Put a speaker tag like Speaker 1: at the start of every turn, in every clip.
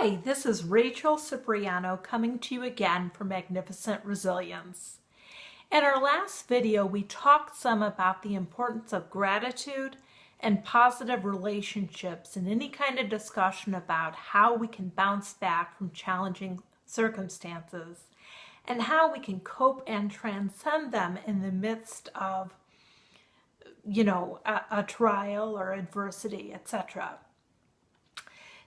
Speaker 1: Hi, this is Rachel Cipriano coming to you again for Magnificent Resilience. In our last video, we talked some about the importance of gratitude and positive relationships in any kind of discussion about how we can bounce back from challenging circumstances and how we can cope and transcend them in the midst of, a trial or adversity, etc.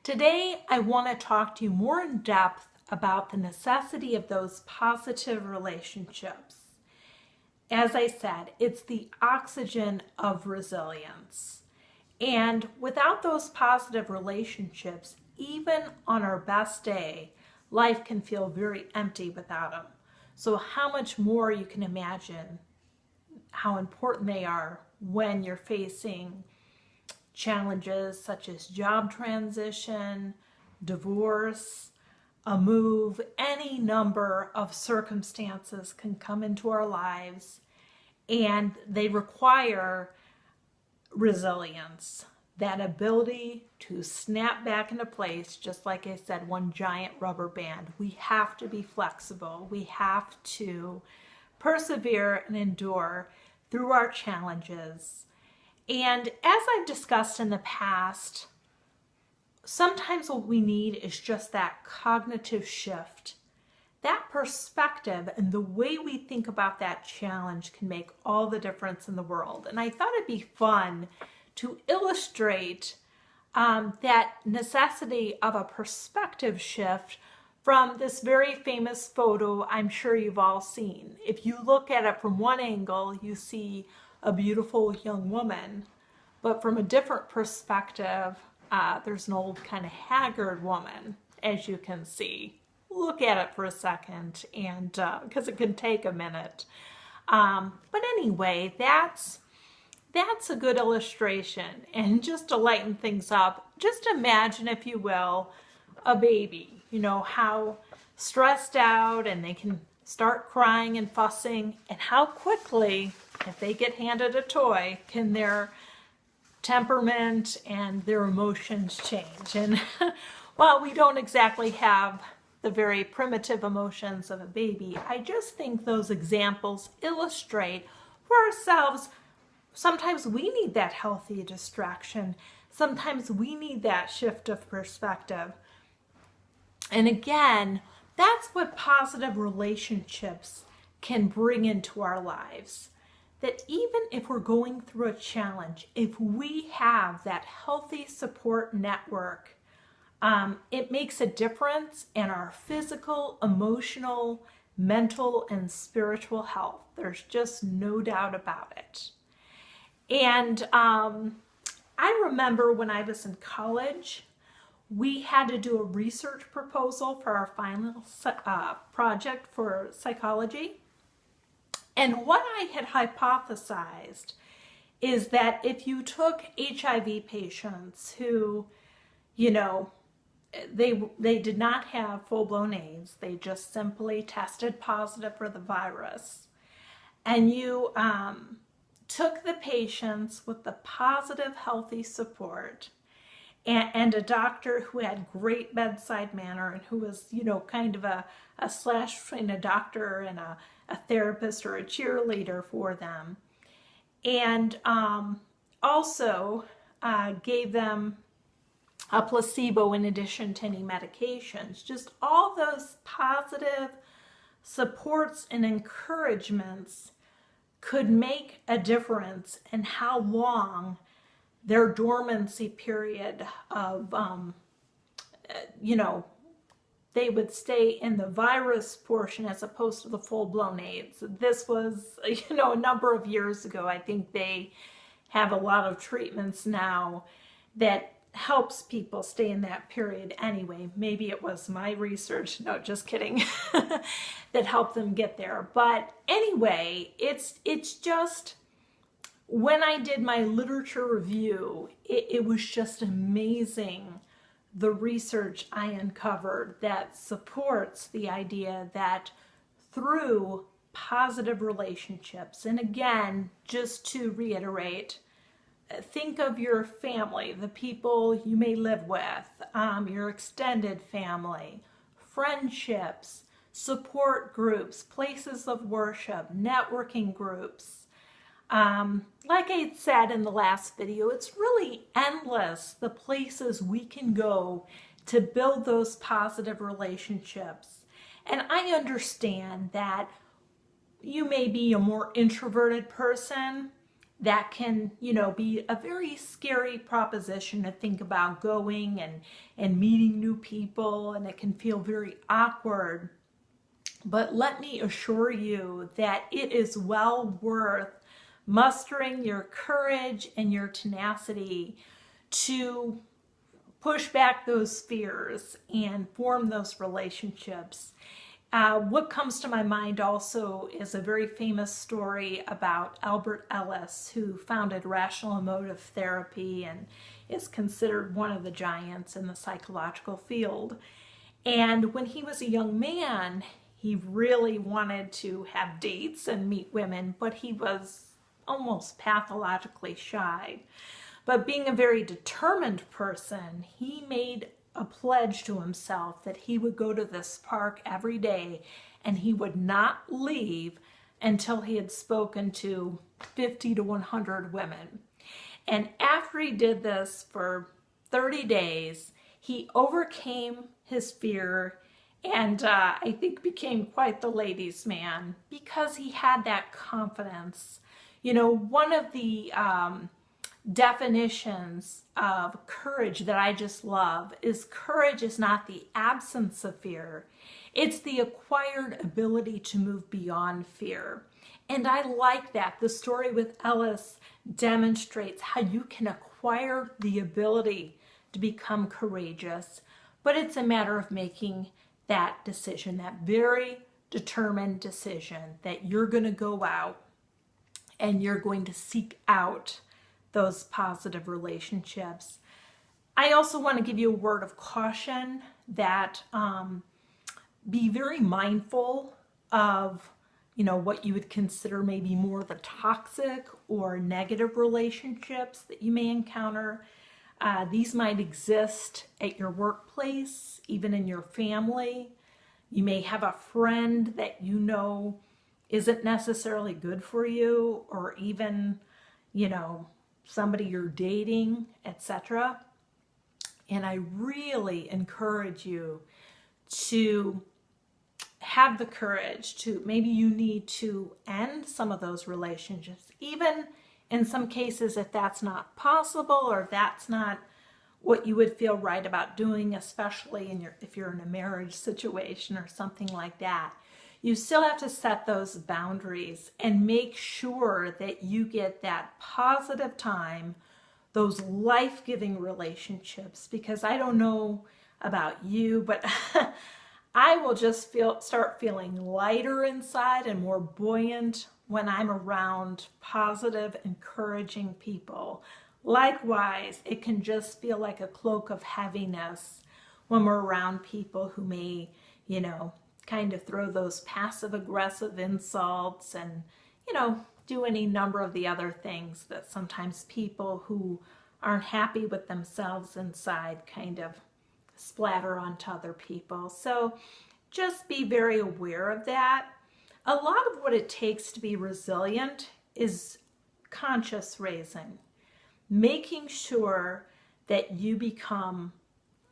Speaker 1: Today, I want to talk to you more in depth about the necessity of those positive relationships. As I said, it's the oxygen of resilience. And without those positive relationships, even on our best day, life can feel very empty without them. So how much more you can imagine how important they are when you're facing challenges such as job transition, divorce, a move, any number of circumstances can come into our lives, and they require resilience, that ability to snap back into place, just like I said, one giant rubber band. We have to be flexible. We have to persevere and endure through our challenges. And as I've discussed in the past, sometimes what we need is just that cognitive shift. That perspective and the way we think about that challenge can make all the difference in the world. And I thought it'd be fun to illustrate that necessity of a perspective shift from this very famous photo I'm sure you've all seen. If you look at it from one angle, you see a beautiful young woman, but from a different perspective, there's an old kind of haggard woman, as you can see. Look at it for a second, and because it can take a minute. But anyway, that's a good illustration. And just to lighten things up, just imagine, if you will, a baby. You know, how stressed out and they can start crying and fussing, and how quickly, if they get handed a toy, can their temperament and their emotions change. And while we don't exactly have the very primitive emotions of a baby, I just think those examples illustrate for ourselves, sometimes we need that healthy distraction. Sometimes we need that shift of perspective. And again, that's what positive relationships can bring into our lives. That even if we're going through a challenge, if we have that healthy support network, it makes a difference in our physical, emotional, mental, and spiritual health. There's just no doubt about it. And I remember when I was in college, we had to do a research proposal for our final project for psychology. And what I had hypothesized is that if you took HIV patients who, they did not have full-blown AIDS, they just simply tested positive for the virus, and you took the patients with the positive, healthy support, and a doctor who had great bedside manner and who was, kind of a slash between a doctor and a therapist or a cheerleader for them. And also gave them a placebo in addition to any medications. Just all those positive supports and encouragements could make a difference in how long their dormancy period of, they would stay in the virus portion as opposed to the full-blown AIDS. This was, a number of years ago. I think they have a lot of treatments now that helps people stay in that period anyway. Maybe it was my research, no, just kidding, that helped them get there. But anyway, it's just, when I did my literature review, it was just amazing the research I uncovered that supports the idea that through positive relationships, and again, just to reiterate, think of your family, the people you may live with, your extended family, friendships, support groups, places of worship, networking groups. Like I said in the last video, it's really endless the places we can go to build those positive relationships. And I understand that you may be a more introverted person. That can, be a very scary proposition to think about going and meeting new people, and it can feel very awkward. But let me assure you that it is well worth mustering your courage and your tenacity to push back those fears and form those relationships. What comes to my mind also is a very famous story about Albert Ellis, who founded rational emotive therapy and is considered one of the giants in the psychological field. And when he was a young man, he really wanted to have dates and meet women, but he was almost pathologically shy. But being a very determined person, he made a pledge to himself that he would go to this park every day and he would not leave until he had spoken to 50 to 100 women. And after he did this for 30 days, he overcame his fear and I think became quite the ladies' man because he had that confidence. One of the definitions of courage that I just love is courage is not the absence of fear. It's the acquired ability to move beyond fear. And I like that. The story with Ellis demonstrates how you can acquire the ability to become courageous, but it's a matter of making that decision, that very determined decision that you're going to go out and you're going to seek out those positive relationships. I also want to give you a word of caution that be very mindful of, what you would consider maybe more the toxic or negative relationships that you may encounter. These might exist at your workplace, even in your family. You may have a friend that isn't necessarily good for you, or even, somebody you're dating, etc. And I really encourage you to have the courage to, maybe you need to end some of those relationships, even in some cases if that's not possible or if that's not what you would feel right about doing, especially if you're in a marriage situation or something like that. You still have to set those boundaries and make sure that you get that positive time, those life-giving relationships, because I don't know about you, but I will just start feeling lighter inside and more buoyant when I'm around positive, encouraging people. Likewise, it can just feel like a cloak of heaviness when we're around people who may, kind of throw those passive-aggressive insults and, do any number of the other things that sometimes people who aren't happy with themselves inside kind of splatter onto other people. So just be very aware of that. A lot of what it takes to be resilient is conscious raising, making sure that you become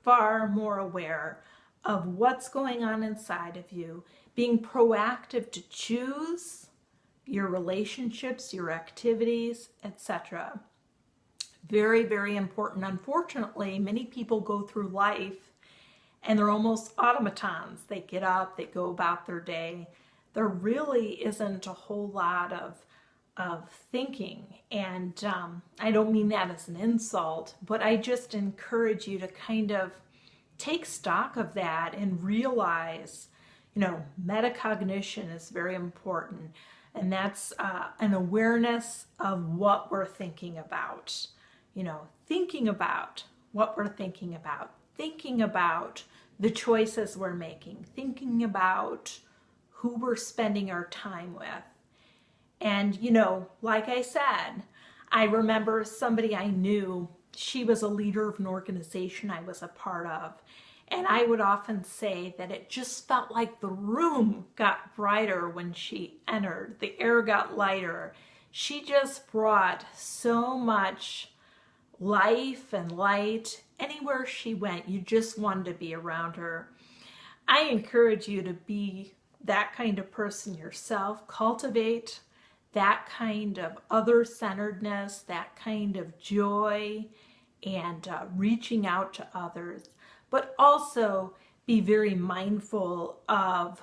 Speaker 1: far more aware of what's going on inside of you, being proactive to choose your relationships, your activities, etc. Very, very important. Unfortunately, many people go through life and they're almost automatons. They get up, they go about their day. There really isn't a whole lot of thinking. And I don't mean that as an insult, but I just encourage you to kind of take stock of that and realize, metacognition is very important. And that's an awareness of what we're thinking about. Thinking about what we're thinking about the choices we're making, thinking about who we're spending our time with. And, like I said, I remember somebody I knew, she was a leader of an organization I was a part of. And I would often say that it just felt like the room got brighter when she entered. The air got lighter. She just brought so much life and light. Anywhere she went, you just wanted to be around her. I encourage you to be that kind of person yourself. Cultivate that kind of other-centeredness, that kind of joy, and reaching out to others. But also be very mindful of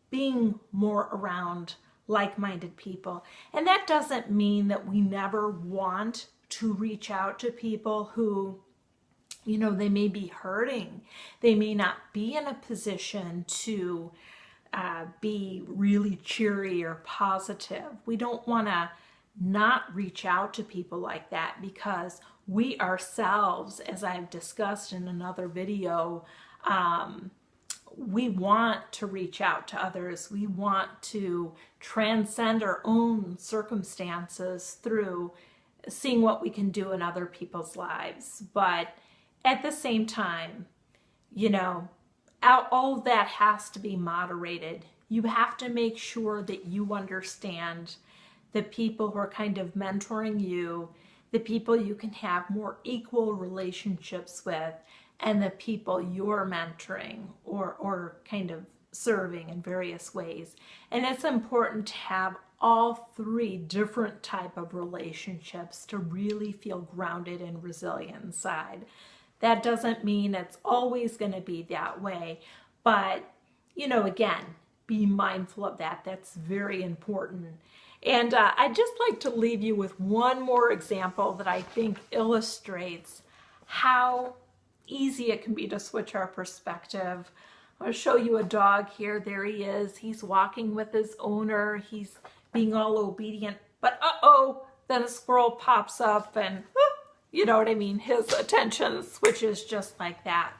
Speaker 1: being more around like-minded people. And that doesn't mean that we never want to reach out to people who, you know, they may be hurting. They may not be in a position to be really cheery or positive. We don't want to not reach out to people like that, because we ourselves, as I've discussed in another video, we want to reach out to others. We want to transcend our own circumstances through seeing what we can do in other people's lives. But at the same time, you know, all of that has to be moderated. You have to make sure that you understand the people who are kind of mentoring you, the people you can have more equal relationships with, and the people you're mentoring or kind of serving in various ways. And it's important to have all three different type of relationships to really feel grounded and resilient inside. That doesn't mean it's always going to be that way, but, you know, again, be mindful of that. That's very important. And I'd just like to leave you with one more example that I think illustrates how easy it can be to switch our perspective. I'm going to show you a dog here. There he is. He's walking with his owner. He's being all obedient, but then a squirrel pops up and you know what I mean? His attention switches just like that.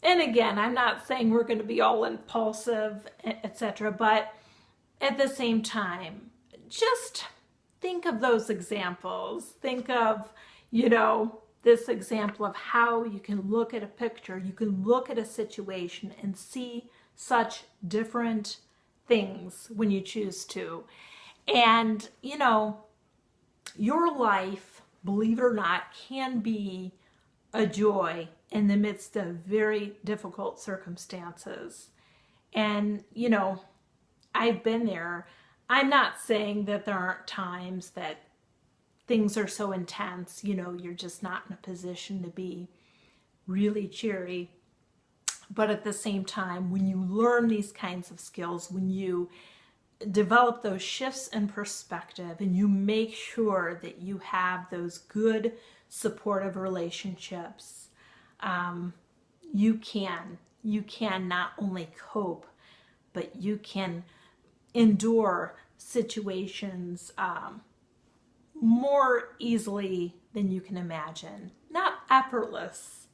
Speaker 1: And again, I'm not saying we're going to be all impulsive, etc., but at the same time, just think of those examples. Think of, you know, this example of how you can look at a picture, you can look at a situation and see such different things when you choose to. And, you know, your life, believe it or not, can be a joy in the midst of very difficult circumstances. And, you know, I've been there. I'm not saying that there aren't times that things are so intense, you know, you're just not in a position to be really cheery. But at the same time, when you learn these kinds of skills, when you develop those shifts in perspective and you make sure that you have those good supportive relationships, you can not only cope, but you can endure situations more easily than you can imagine. Not effortless,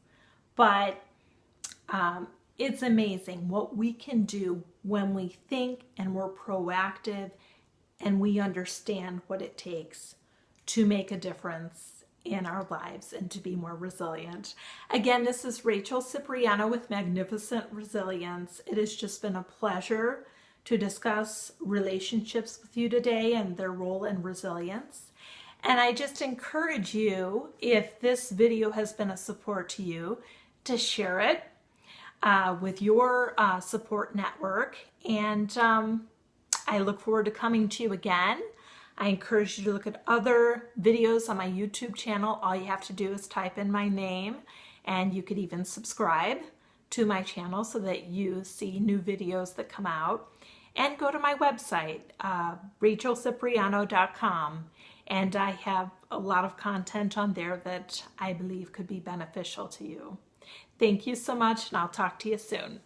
Speaker 1: but it's amazing what we can do when we think and we're proactive and we understand what it takes to make a difference in our lives and to be more resilient. Again, this is Rachel Cipriano with Magnificent Resilience. It has just been a pleasure to discuss relationships with you today and their role in resilience. And I just encourage you, if this video has been a support to you, to share it with your support network. And I look forward to coming to you again. I encourage you to look at other videos on my YouTube channel. All you have to do is type in my name, and you could even subscribe to my channel so that you see new videos that come out. And go to my website, rachelcipriano.com, and I have a lot of content on there that I believe could be beneficial to you. Thank you so much, and I'll talk to you soon.